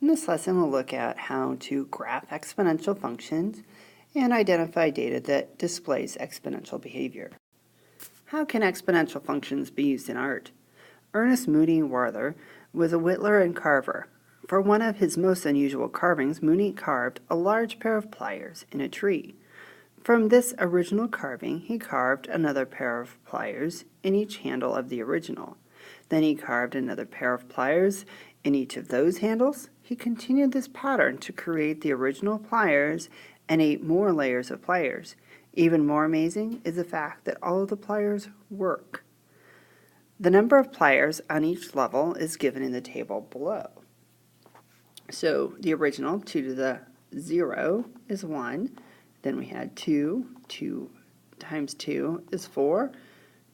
In this lesson, we'll look at how to graph exponential functions and identify data that displays exponential behavior. How can exponential functions be used in art? Ernest Mooney Warther was a whittler and carver. For one of his most unusual carvings, Mooney carved a large pair of pliers in a tree. From this original carving, he carved another pair of pliers in each handle of the original. Then he carved another pair of pliers in each of those handles. He continued this pattern to create the original pliers and 8 more layers of pliers. Even more amazing is the fact that all of the pliers work. The number of pliers on each level is given in the table below. So the original 2 to the 0 is 1. Then we had 2. 2 times 2 is 4.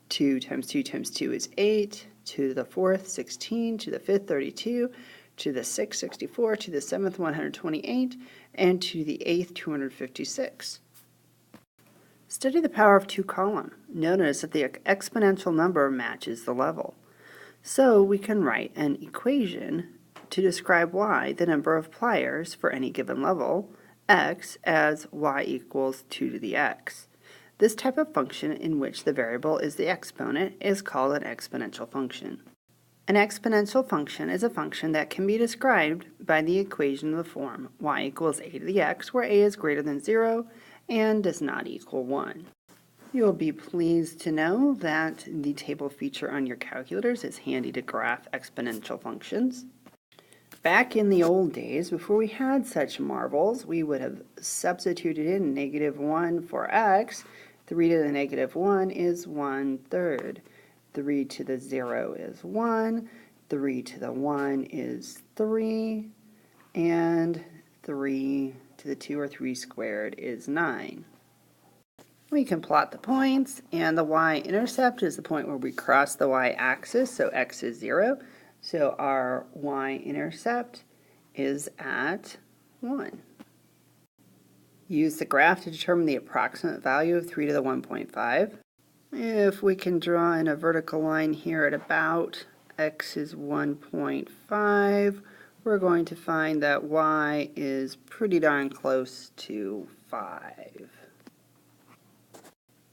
2 times 2 times 2 is 8. 2 to the 4th, 16. To the 5th, 32. To the 6th, 64. To the 7th, 128. And to the 8th, 256. Study the power of 2 column. Notice that the exponential number matches the level. So we can write an equation to describe y, the number of pliers for any given level, x, as y equals 2 to the x. This type of function in which the variable is the exponent is called an exponential function. An exponential function is a function that can be described by the equation of the form y equals a to the x, where a is greater than 0 and does not equal 1. You will be pleased to know that the table feature on your calculators is handy to graph exponential functions. Back in the old days, before we had such marvels, we would have substituted in -1 for x. 3 to the -1 is 1/3. 3 to the 0 is 1. 3 to the 1 is 3. And 3 to the 2, or 3 squared, is 9. We can plot the points, and the y-intercept is the point where we cross the y-axis, so x is 0. So our y-intercept is at 1. Use the graph to determine the approximate value of 3 to the 1.5. If we can draw in a vertical line here at about x is 1.5, we're going to find that y is pretty darn close to 5.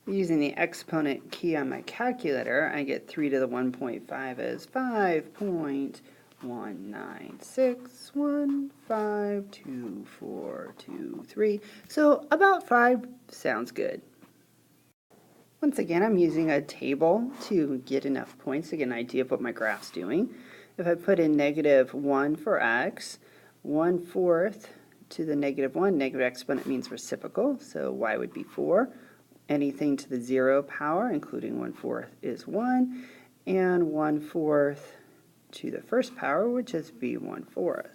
Using the exponent key on my calculator, I get 3 to the 1.5 as 5.196152423. So about 5 sounds good. Once again, I'm using a table to get enough points to get an idea of what my graph's doing. If I put in -1 for x, 1/4 to the -1, negative exponent means reciprocal, so y would be 4. Anything to the 0 power, including 1/4, is 1, and 1/4 to the first power would just be 1/4.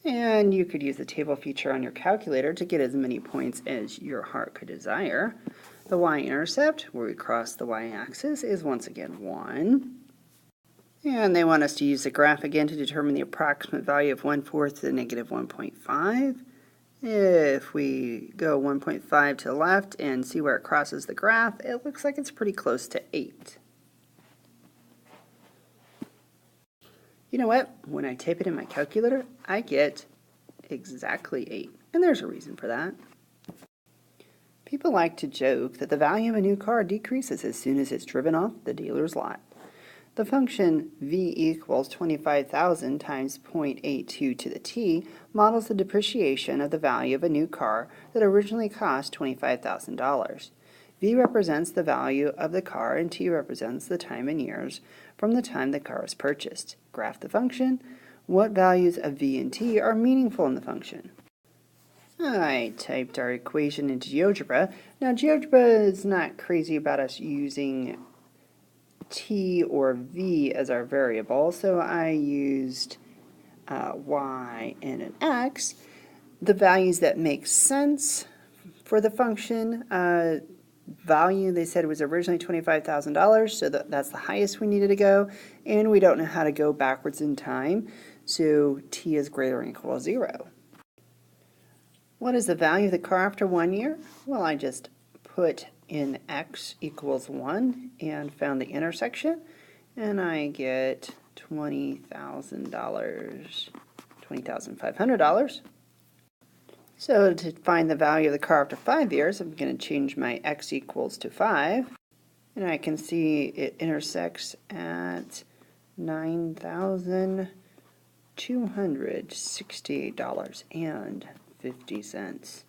And you could use the table feature on your calculator to get as many points as your heart could desire. The y-intercept, where we cross the y-axis, is once again 1. And they want us to use the graph again to determine the approximate value of 1/4 to the -1.5. If we go 1.5 to the left and see where it crosses the graph, it looks like it's pretty close to 8. You know what? When I type it in my calculator, I get exactly 8. And there's a reason for that. People like to joke that the value of a new car decreases as soon as it's driven off the dealer's lot. The function v equals 25,000 times 0.82 to the t models the depreciation of the value of a new car that originally cost $25,000. V represents the value of the car and t represents the time in years from the time the car is purchased. Graph the function. What values of v and t are meaningful in the function? I typed our equation into GeoGebra. Now GeoGebra is not crazy about us using t or v as our variable, so I used y and an x. The values that make sense for the function, value they said was originally $25,000, so that's the highest we needed to go, and we don't know how to go backwards in time, so t is greater than or equal to 0. What is the value of the car after 1 year? Well, I just put in x equals 1 and found the intersection, and I get $20,500. So to find the value of the car after 5 years, I'm going to change my x equals to 5. And I can see it intersects at $9,268.50.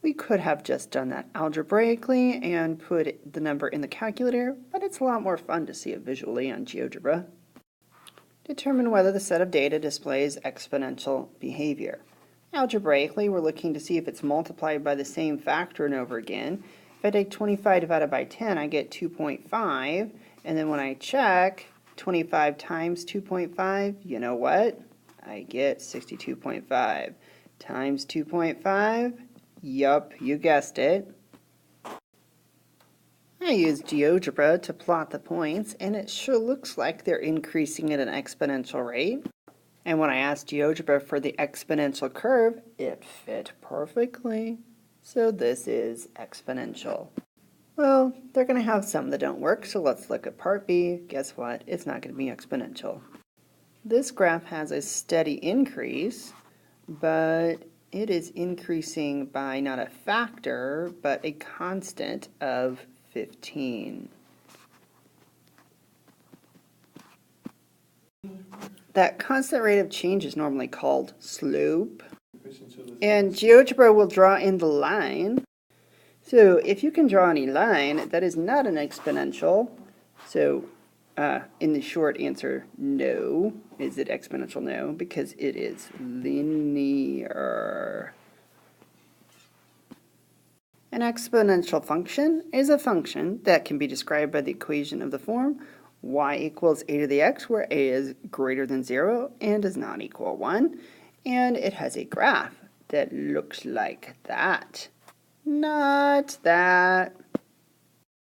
We could have just done that algebraically and put the number in the calculator, but it's a lot more fun to see it visually on GeoGebra. Determine whether the set of data displays exponential behavior. Algebraically, we're looking to see if it's multiplied by the same factor and over again. If I take 25 divided by 10, I get 2.5, and then when I check 25 times 2.5, you know what? I get 62.5 times 2.5. Yup, you guessed it. I use GeoGebra to plot the points, and it sure looks like they're increasing at an exponential rate. And when I asked GeoGebra for the exponential curve, it fit perfectly. So this is exponential. Well, they're going to have some that don't work, so let's look at part B. Guess what? It's not going to be exponential. This graph has a steady increase, but it is increasing by not a factor, but a constant of 15. That constant rate of change is normally called slope. And GeoGebra will draw in the line. So if you can draw any line that is not an exponential, so in the short answer, no. Is it exponential? No, because it is linear. An exponential function is a function that can be described by the equation of the form y equals a to the x, where a is greater than 0 and does not equal 1. And it has a graph that looks like that. Not that.